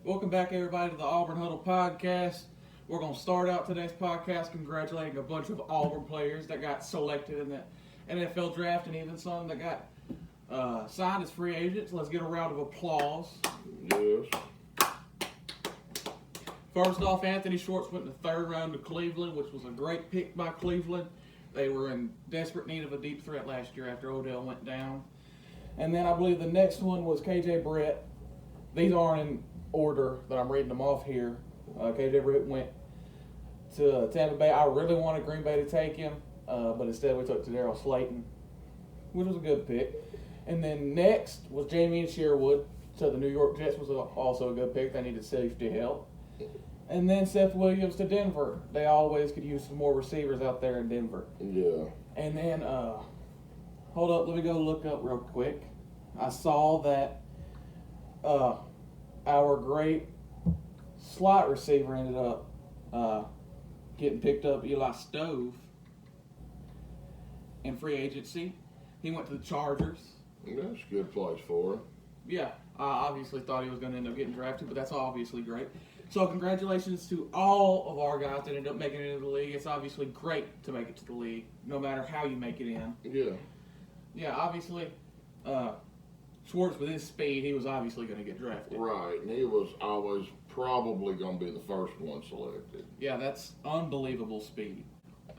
Welcome back, everybody, to the Auburn Huddle Podcast. We're going to start out today's podcast congratulating a bunch of Auburn players that got selected in the NFL draft and even some that got signed as free agents. Let's get a round of applause. Yes. First off, Anthony Schwartz went in the third round to Cleveland, which was a great pick by Cleveland. They were in desperate need of a deep threat last year after Odell went down. And then I believe the next one was KJ Brett. These aren't in order that I'm reading them off here. KJ Brett went to Tampa Bay. I really wanted Green Bay to take him, but instead we took Darryl Slayton, which was a good pick. And then next was Jamie Sherwood to the New York Jets, was also a good pick. They needed safety help. And then Seth Williams to Denver. They always could use some more receivers out there in Denver. Yeah. And then, hold up, let me go look up real quick. I saw that our great slot receiver ended up getting picked up, Eli Stove, in free agency. He went to the Chargers. That's a good place for him. Yeah, I obviously thought he was going to end up getting drafted, but that's obviously great. So congratulations to all of our guys that ended up making it into the league. It's obviously great to make it to the league, no matter how you make it in. Yeah. Yeah, obviously, Schwartz, with his speed, he was obviously going to get drafted. Right, and he was always probably going to be the first one selected. Yeah, that's unbelievable speed.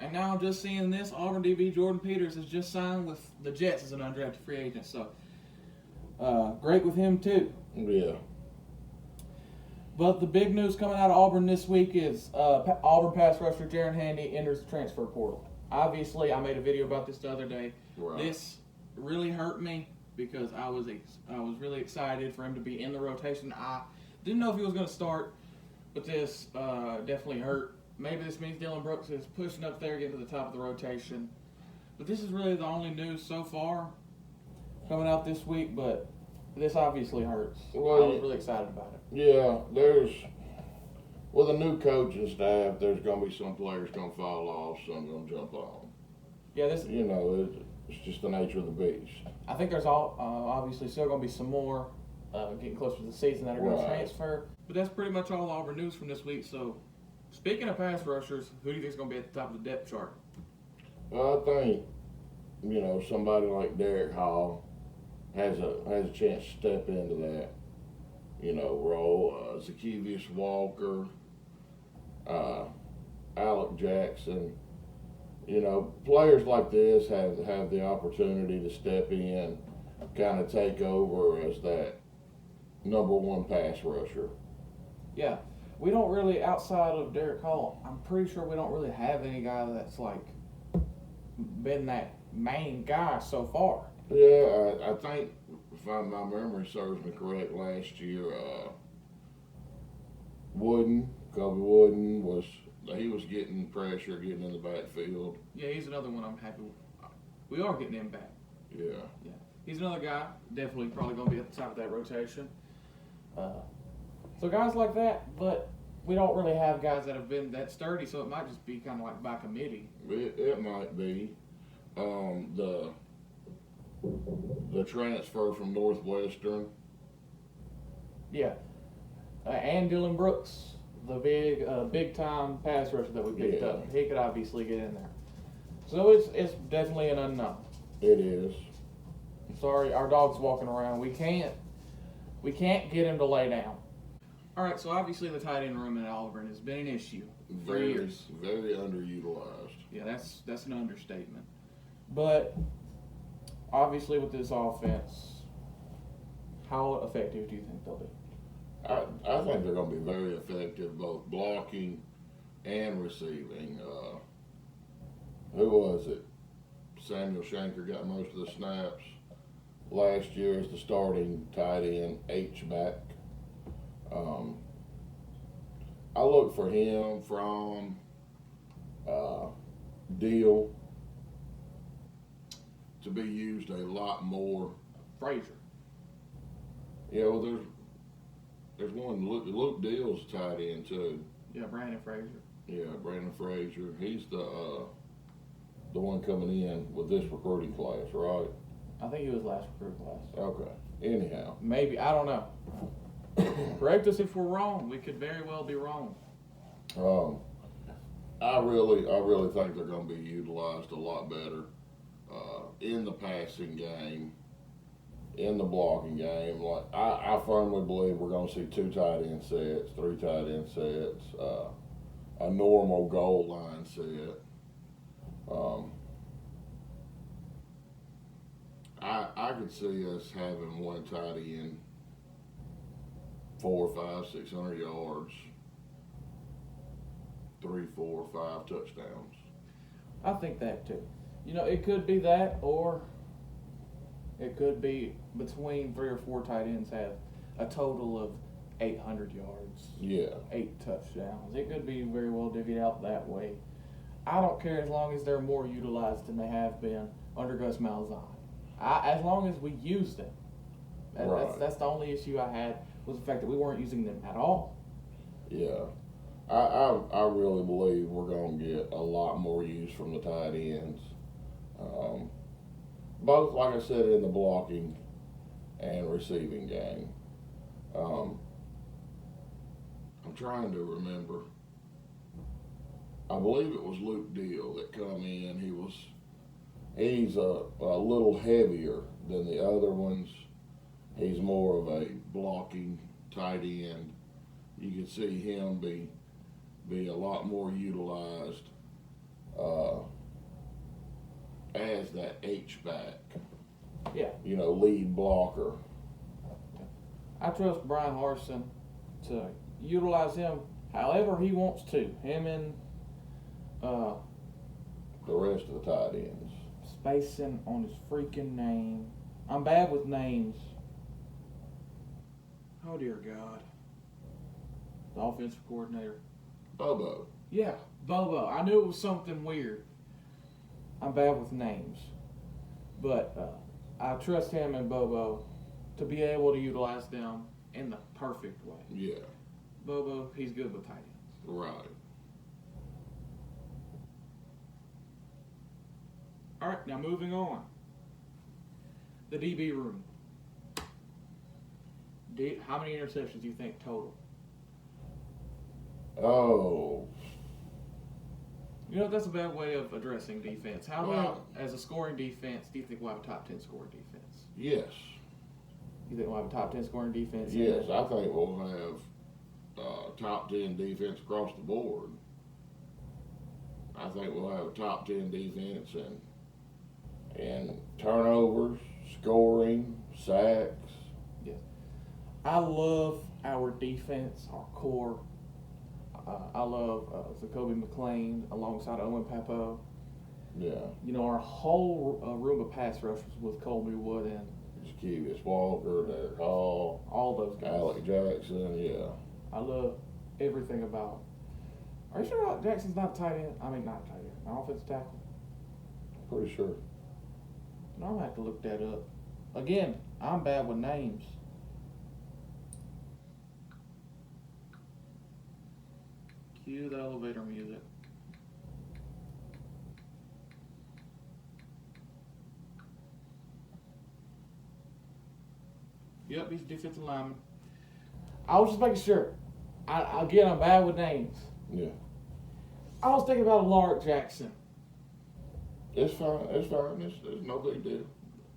And now I'm just seeing this. Auburn DB Jordan Peters has just signed with the Jets as an undrafted free agent. So, great with him, too. Yeah. But the big news coming out of Auburn this week is Auburn pass rusher Jaren enters the transfer portal. Obviously, I made a video about this the other day. Right. This really hurt me because I was really excited for him to be in the rotation. I didn't know if he was going to start, but this definitely hurt. Maybe this means Dylan Brooks is pushing up there, getting to the top of the rotation. But this is really the only news so far coming out this week, but this obviously hurts. Well, I was really excited about it. Yeah, with a new coaching staff, there's going to be some players going to fall off, some going to jump on. Yeah, It's just the nature of the beast. I think there's obviously still going to be some more getting closer to the season that are going to transfer. But that's pretty much all Auburn news from this week. So, speaking of pass rushers, who do you think is going to be at the top of the depth chart? Well, I think, somebody like Derek Hall has a chance to step into that, role. Zacchaeus Walker, Alec Jackson. Players like this have the opportunity to step in, kind of take over as that number one pass rusher. Yeah. We don't really, outside of Derek Hall, I'm pretty sure we don't really have any guy that's, been that main guy so far. Yeah, I think, if my memory serves me correct, last year, Kobe Wooden was getting pressure, getting in the backfield. Yeah, he's another one I'm happy with. We are getting him back. Yeah. Yeah. He's another guy, definitely probably going to be at the top of that rotation. So guys like that, but we don't really have guys that have been that sturdy, so it might just be kind of like by committee. It might be. The transfer from Northwestern. Yeah. And Dylan Brooks, the big time pass rusher that we picked up. He could obviously get in there. So it's definitely an unknown. It is. Sorry, our dog's walking around. We can't get him to lay down. All right, so obviously the tight end room at Auburn has been an issue for years. Very underutilized. Yeah, that's an understatement. But obviously with this offense, how effective do you think they'll be? I think they're going to be very effective, both blocking and receiving. Who was it? Samuel Shanker got most of the snaps last year as the starting tight end H-back. I look for him from Deal to be used a lot more. Frazier. Yeah, well, there's one, Luke Deal's tight end too. Yeah, Brandon Frazier. Yeah, Brandon Frazier. He's the one coming in with this recruiting class, right? I think he was last recruit class. Okay. Anyhow. Maybe, I don't know. Correct us if we're wrong. We could very well be wrong. I really think they're going to be utilized a lot better in the passing game, in the blocking game. Like I firmly believe we're going to see 2 tight end sets, 3 tight end sets, a normal goal line set. I could see us having 1 tight end, 400, 500, 600 yards, 3, 4, 5 touchdowns. I think that too. It could be that, or it could be between 3 or 4 tight ends have a total of 800 yards. Yeah. 8 touchdowns. It could be very well divvied out that way. I don't care as long as they're more utilized than they have been under Gus Malzahn. As long as we use them. Right. That's the only issue I had, was the fact that we weren't using them at all. Yeah. I really believe we're going to get a lot more use from the tight ends. Both, like I said, in the blocking and receiving game. I'm trying to remember. I believe it was Luke Deal that come in. He's a little heavier than the other ones. He's more of a blocking tight end. You can see him be a lot more utilized as that H-back. Yeah. Lead blocker. I trust Brian Harsin to utilize him however he wants to. Him and The rest of the tight ends. spacing on his freaking name. I'm bad with names. Oh dear God. The offensive coordinator. Bobo. Yeah, Bobo. I knew it was something weird. I'm bad with names. But I trust him and Bobo to be able to utilize them in the perfect way. Yeah. Bobo, he's good with tight ends. Right. All right, now moving on. The DB room. How many interceptions do you think total? Oh. That's a bad way of addressing defense. How about as a scoring defense, do you think we'll have a top 10 scoring defense? Yes. You think we'll have a top 10 scoring defense? Yes, I think we'll have top 10 defense across the board. I think we'll have a top 10 defense and turnovers, scoring, sacks. Yes. I love our defense, our core. I love Zacoby McClain alongside Owen Papo. Yeah. Our whole room of pass rushers with Colby Wood and Jakevius Walker, Derek Hall, all those guys. Alec Jackson, yeah. I love everything about. Are you sure Jackson's not a tight end? I mean, not a tight end, an offensive tackle. Pretty sure. No, I'm gonna have to look that up. Again, I'm bad with names. Cue the elevator music. Yep, he's a defensive lineman. I was just making sure. Again, I'm bad with names. Yeah. I was thinking about Lark Jackson. It's fine. It's no big deal.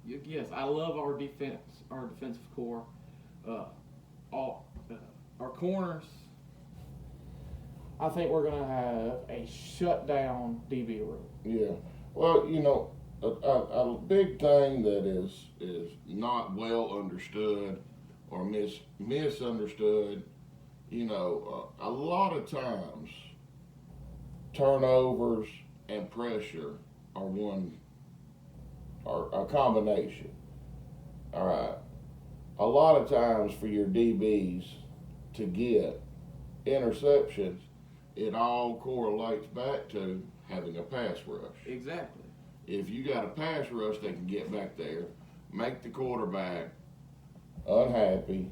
Yes, I love our defense, our defensive core, our corners. I think we're going to have a shutdown DB room. Yeah. Well, a big thing that is not well understood or misunderstood, a lot of times turnovers and pressure are a combination. All right. A lot of times for your DBs to get interceptions, it all correlates back to having a pass rush. Exactly. If you got a pass rush that can get back there, make the quarterback unhappy,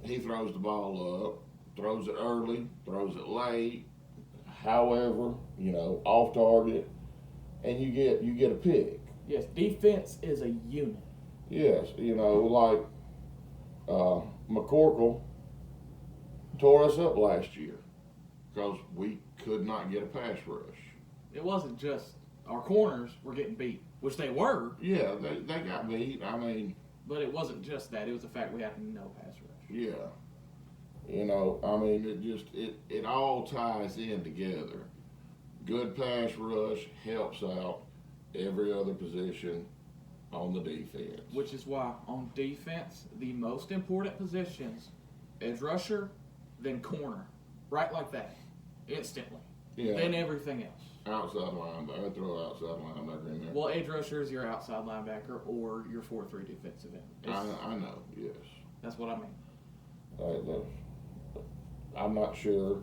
he throws the ball up, throws it early, throws it late, however, off target, and you get a pick. Yes, defense is a unit. Yes, McCorkle tore us up last year because we could not get a pass rush. It wasn't just our corners were getting beat, which they were. Yeah, they got beat. I mean, but it wasn't just that. It was the fact we had no pass rush. Yeah. You know, I mean, it all ties in together. Good pass rush helps out every other position on the defense. Which is why on defense, the most important positions, edge rusher, then corner. Right like that. Instantly. Yeah. Then everything else. Outside linebacker. I throw outside linebacker in there. Well, edge rusher is your outside linebacker or your 4-3 defensive end. I know, yes. That's what I mean. I'm not sure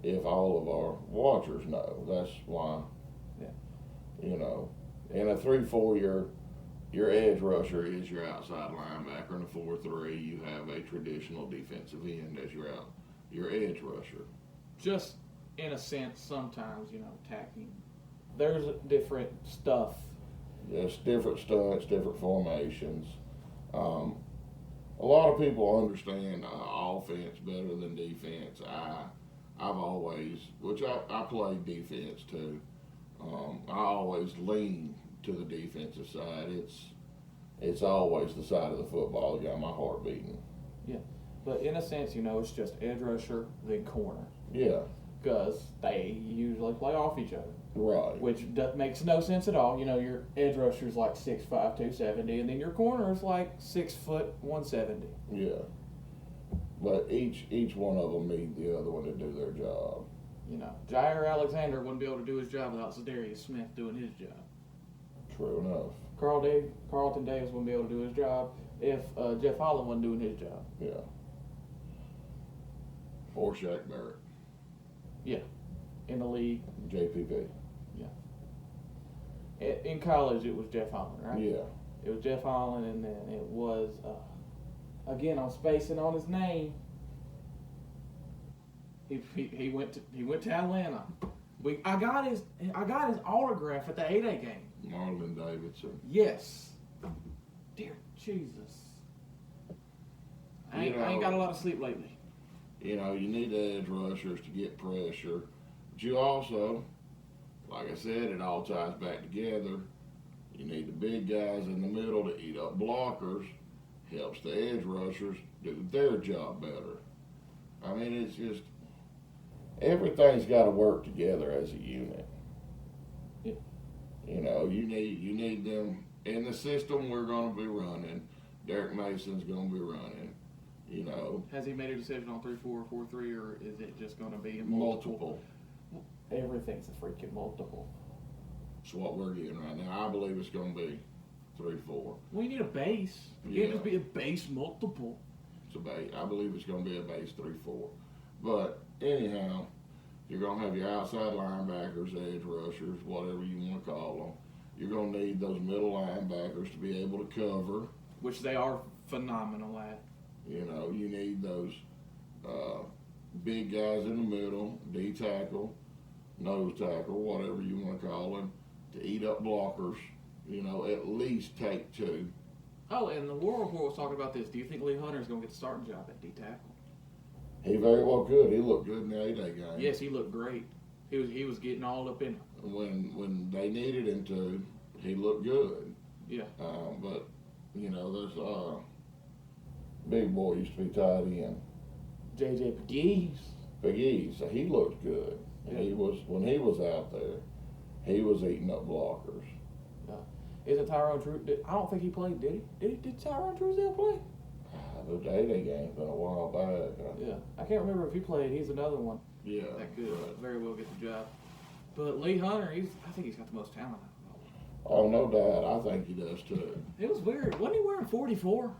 if all of our watchers know. That's why, you know, in a 3-4, your edge rusher is your outside linebacker. In a 4-3, you have a traditional defensive end as your edge rusher. Just in a sense, sometimes, attacking. There's different stuff. Yes, different stunts, different formations. A lot of people understand offense better than defense. I've always, which I played defense too. I always lean to the defensive side. It's always the side of the football that got my heart beating. Yeah, but in a sense, it's just edge rusher then corner. Yeah. Because they usually play off each other. Right. Which makes no sense at all. Your edge rusher is like 6'5", 270, and then your corner is like 6 foot, 170. Yeah. But each one of them need the other one to do their job. Jair Alexander wouldn't be able to do his job without Zadarius Smith doing his job. True enough. Carlton Davis wouldn't be able to do his job if Jeff Holland wasn't doing his job. Yeah. Or Shaq Barrett. Yeah. In the league. JPP. Yeah. In college, it was Jeff Holland, right? Yeah. It was Jeff Holland, and then it was, again, I'm spacing on his name. He went to Atlanta. I got his autograph at the 8A game. Marlon Davidson. Yes. Dear Jesus. I ain't got a lot of sleep lately. You need the edge rushers to get pressure. But you also, like I said, it all ties back together. You need the big guys in the middle to eat up blockers. Helps the edge rushers do their job better. I mean, it's just, everything's got to work together as a unit. Yeah. You need them in the system we're going to be running. Derek Mason's going to be running. Has he made a decision on 3-4 or 4-3, or is it just going to be a multiple? Everything's a freaking multiple. That's what we're getting right now. I believe it's going to be 3-4. Well, you need a base. It can't just be a base multiple. It's a base. I believe it's going to be a base 3-4. But anyhow, you're going to have your outside linebackers, edge rushers, whatever you want to call them. You're going to need those middle linebackers to be able to cover. Which they are phenomenal at. You need those big guys in the middle, D tackle, nose tackle, whatever you want to call them, to eat up blockers. At least take 2. Oh, and the War Report was talking about this. Do you think Lee Hunter is going to get the starting job at D tackle? He very well could. He looked good in the 8A game. Yes, he looked great. He was getting all up in it. When they needed him to, he looked good. Yeah. But there's big boy used to be tied in. JJ Pegues. Pegues, so he looked good. Yeah. When he was out there, he was eating up blockers. Isn't Tyrone Drew? I don't think he played. Did he? Did Tyrone Truesdale play? The 8A game's been a while back. Yeah, I can't remember if he played. He's another one. Yeah. That could very well get the job. But Lee Hunter, I think he's got the most talent. Oh, no doubt. I think he does too. It was weird. Wasn't he wearing 44?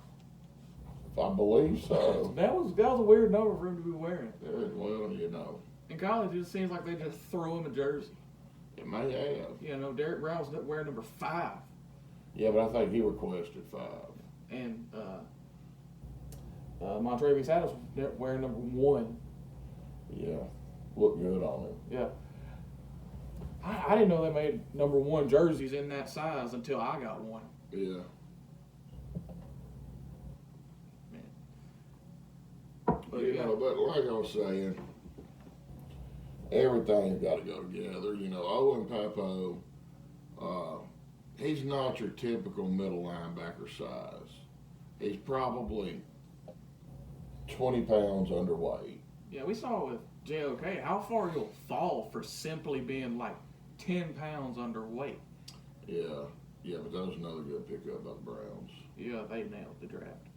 I believe so. That was a weird number for him to be wearing. Well, In college, it just seems like they just throw him a jersey. It may have. Derek Brown's wearing number 5. Yeah, but I think he requested 5. And Montravius Adams wearing number 1. Yeah, looked good on him. Yeah. I didn't know they made number 1 jerseys in that size until I got one. Yeah. Man, But like I was saying, everything's got to go together. Owen Papo, he's not your typical middle linebacker size. He's probably 20 pounds underweight. Yeah, we saw with JOK how far he'll fall for simply being like 10 pounds underweight. Yeah, but that was another good pickup by the Browns. Yeah, they nailed the draft.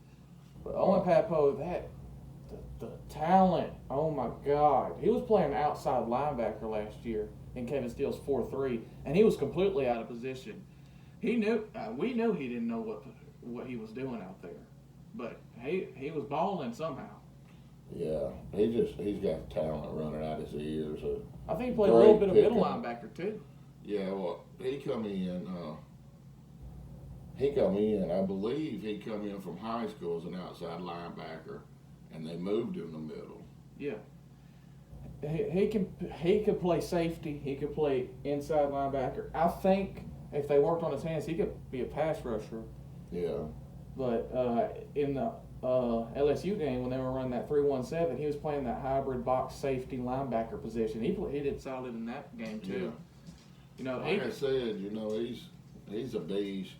But Owen Papo, the talent, oh my God. He was playing outside linebacker last year in Kevin Steele's 4-3, and he was completely out of position. We knew he didn't know what he was doing out there, but he was balling somehow. Yeah, he's got talent running out his ears. I think he played a little bit of middle linebacker too. Yeah, well, he come in. I believe he come in from high school as an outside linebacker, and they moved him to middle. Yeah. He could play safety. He could play inside linebacker. I think if they worked on his hands, he could be a pass rusher. Yeah. But in the LSU game, when they were running that 3-1-7, he was playing that hybrid box safety linebacker position. He did solid in that game too. Yeah. Like I said, he's a beast.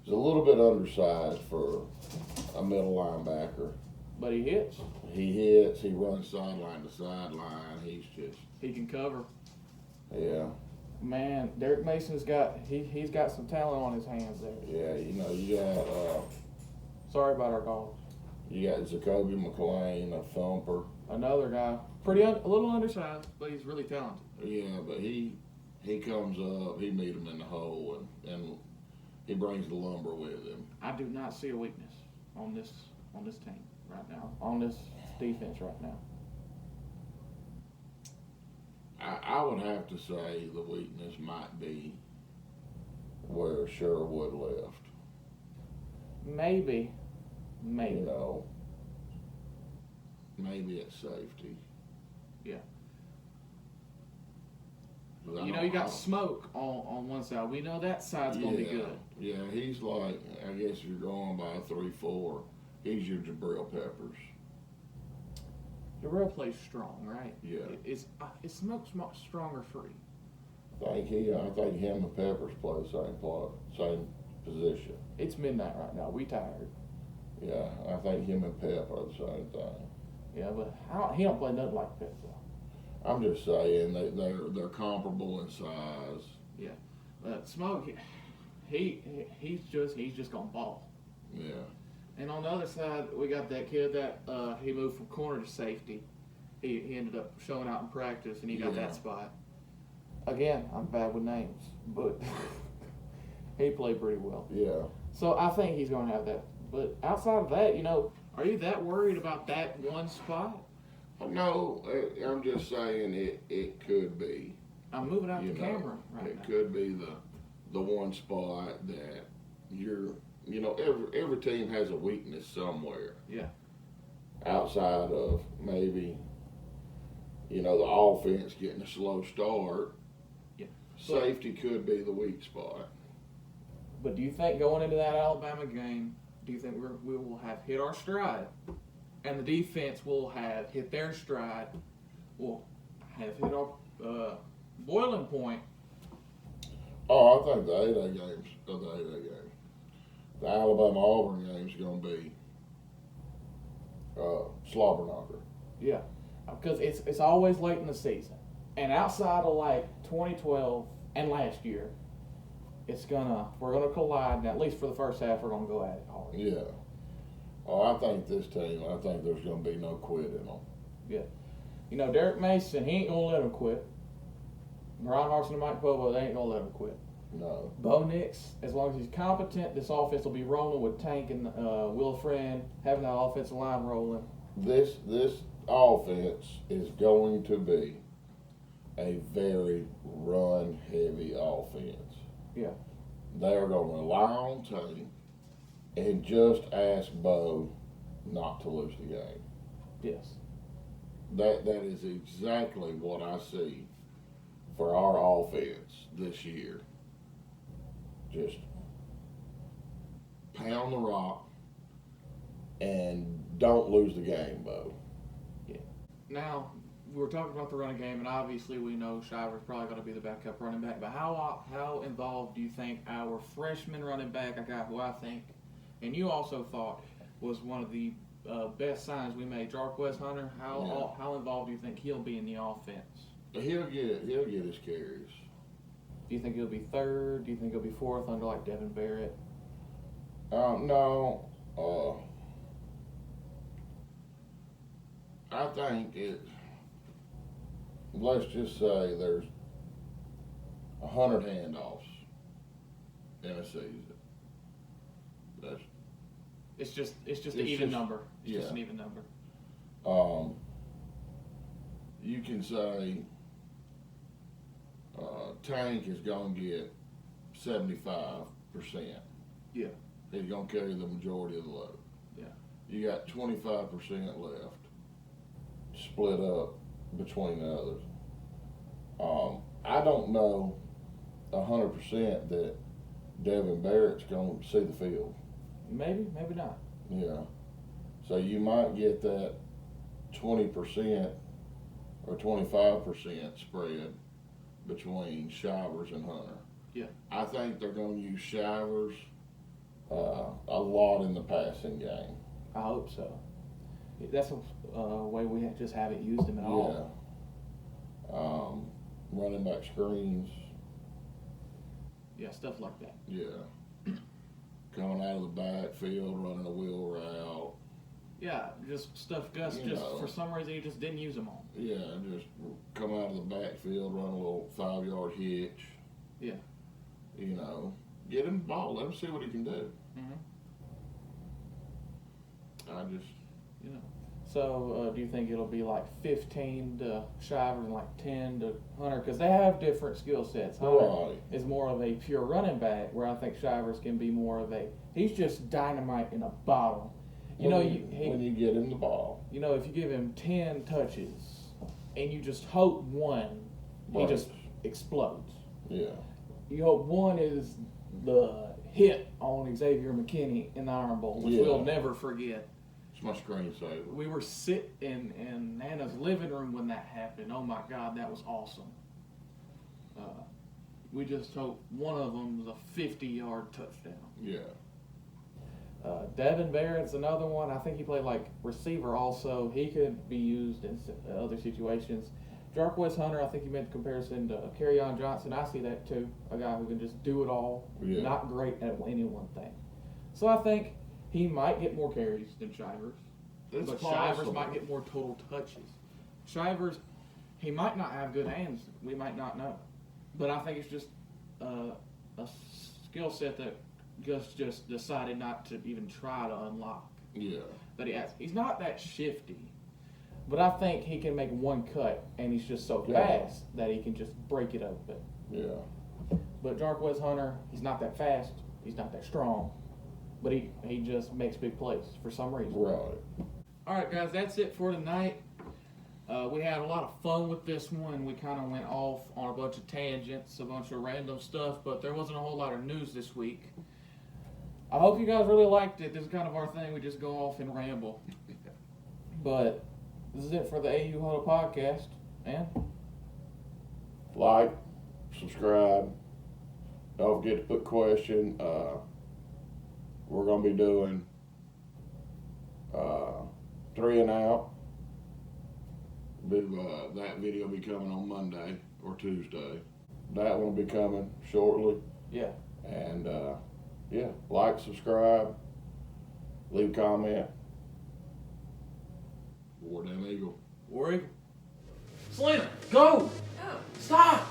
He's a little bit undersized for a middle linebacker. But he hits. He hits. He runs sideline to sideline. He can cover. Yeah. Man, Derek Mason's got some talent on his hands there. Yeah, you got. Sorry about our dogs. You got Jacoby McLean, a thumper. Another guy, a little undersized, but he's really talented. Yeah, but he comes up. He meet him in the hole, and he brings the lumber with him. I do not see a weakness on this team right now, on this defense right now. I would have to say the weakness might be where Sherwood left. Maybe. Maybe at safety. Yeah. You got Smoke on one side. We know that side's going to be good. Yeah, he's like, I guess you're going by a 3-4. He's your Jabril Peppers. Jabril plays strong, right? Yeah. Is Smoke stronger free? I think him and Peppers play the same position. It's midnight right now. We tired. Yeah, I think him and Pep are the same thing. Yeah, but he don't play nothing like Pep though. I'm just saying they're comparable in size. Yeah, but Smoke, he's just gonna ball. Yeah. And on the other side, we got that kid that he moved from corner to safety. He ended up showing out in practice, and he got that spot. Again, I'm bad with names, but he played pretty well. Yeah. So I think he's going to have that. But outside of that, are you that worried about that one spot? No, I'm just saying it could be. I'm moving out the camera right now. It could be the one spot that every team has a weakness somewhere. Yeah. Outside of maybe, the offense getting a slow start. Yeah. Safety could be the weak spot. But do you think going into that Alabama game, do you think we will have hit our stride, and the defense will have hit their stride, will have hit our boiling point? Oh, I think the 8A games, the Alabama-Auburn game is going to be slobber knocker. Yeah, because it's always late in the season, and outside of like 2012 and last year, we're gonna collide. And at least for the first half, we're gonna go at it hard. Yeah. Oh, I think this team. There's gonna be no quitting them. Yeah. Derek Mason, he ain't gonna let him quit. Brian Harsin and Mike Bobo, they ain't gonna let him quit. No. Bo Nix, as long as he's competent, this offense will be rolling with Tank and Will Friend having that offensive line rolling. This offense is going to be a very run-heavy offense. Yeah. They're going to rely on Tank and just ask Bo not to lose the game. Yes. That is exactly what I see for our offense this year. Just pound the rock and don't lose the game, Bo. Now, we were talking about the running game, and obviously we know Shiver's probably going to be the backup running back. But how involved do you think our freshman running back, a guy who I think, and you also thought, was one of the best signs we made, Jarquez Hunter? How involved do you think he'll be in the offense? He'll get his carries. Do you think he'll be third? Do you think he'll be fourth under like Devin Barrett? No. I think let's just say there's 100 handoffs in a season. It's just an even number. It's just an even number. You can say Tank is going to get 75%. Yeah. He's going to carry the majority of the load. Yeah. You got 25% left, split up between the others. I don't know 100% that Devin Barrett's going to see the field. Maybe not. Yeah. So you might get that 20% or 25% spread between Shivers and Hunter. Yeah. I think they're going to use Shivers a lot in the passing game. I hope so. That's a way we just haven't used him at all. Yeah. Running back screens. Yeah, stuff like that. Yeah. Coming out of the backfield, running a wheel route. Yeah, just stuff Gus for some reason he just didn't use them all. Yeah, just come out of the backfield, run a little 5-yard hitch. Yeah. You know, get him the ball, let him see what he can do. So, do you think it'll be like 15 to Shivers and like 10 to Hunter? Because they have different skill sets. Hunter is more of a pure running back, where I think Shivers can be more of he's just dynamite in a bottle. When you get him the ball. You know, if you give him 10 touches and you just hope one, he just explodes. Yeah. You hope one is the hit on Xavier McKinney in the Iron Bowl, which we'll never forget. It's my screensaver. We were sitting in Nana's living room when that happened. Oh my God, that was awesome. We just hope one of them was a 50-yard touchdown. Yeah. Devin Barrett's another one. I think he played like receiver also. He could be used in other situations. Jarquez Hunter, I think you made the comparison to Kerryon Johnson. I see that too. A guy who can just do it all. Yeah. Not great at any one thing. So I think he might get more carries than Shivers. But Shivers might get more total touches. Shivers, he might not have good hands. We might not know. But I think it's just a skill set that Gus just decided not to even try to unlock. Yeah. That he has. He's not that shifty. But I think he can make one cut, and he's just so fast that he can just break it open. Yeah. But Jarquez Hunter, he's not that fast. He's not that strong. But he just makes big plays for some reason. Right. All right, guys, that's it for tonight. We had a lot of fun with this one. We kind of went off on a bunch of tangents, a bunch of random stuff, but there wasn't a whole lot of news this week. I hope you guys really liked it. This is kind of our thing. We just go off and ramble. But this is it for the AU Huddle podcast. And like, subscribe. Don't forget to put question. We're going to be doing 3 and out. That video will be coming on Monday or Tuesday. That one will be coming shortly. yeah. And like, subscribe, leave a comment. War Damn Eagle. War Eagle. Selena, go! Oh. Stop!